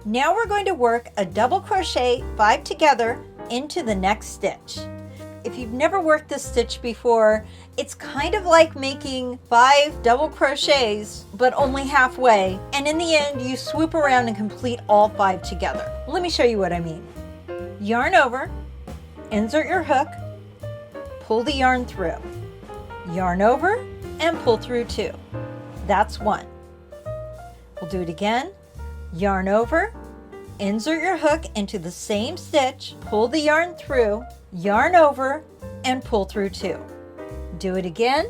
Now we're going to work a double crochet 5 together into the next stitch. If you've never worked this stitch before, it's kind of like making 5 double crochets, but only halfway. And in the end, you swoop around and complete all 5 together. Let me show you what I mean. Yarn over, insert your hook, pull the yarn through. Yarn over and pull through 2. That's 1. We'll do it again. Yarn over, insert your hook into the same stitch, pull the yarn through, yarn over, and pull through 2. Do it again.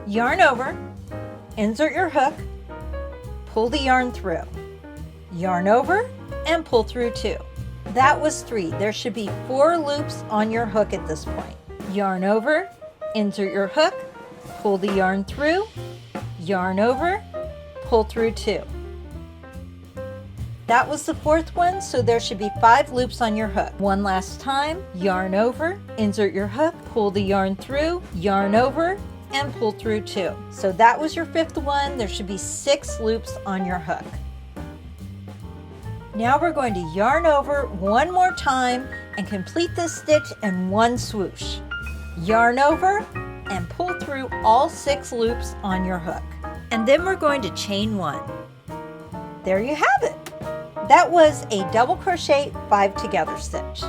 Yarn over, insert your hook, pull the yarn through, yarn over, and pull through 2. That was 3. There should be 4 loops on your hook at this point. Yarn over, insert your hook, pull the yarn through, yarn over, pull through 2. That was the 4th one, so there should be 5 loops on your hook. One last time, yarn over, insert your hook, pull the yarn through, yarn over, and pull through 2. So that was your 5th one. There should be 6 loops on your hook. Now we're going to yarn over one more time and complete this stitch in one swoosh. Yarn over and pull through all 6 loops on your hook. And then we're going to chain 1. There you have it. That was a double crochet 5 together stitch.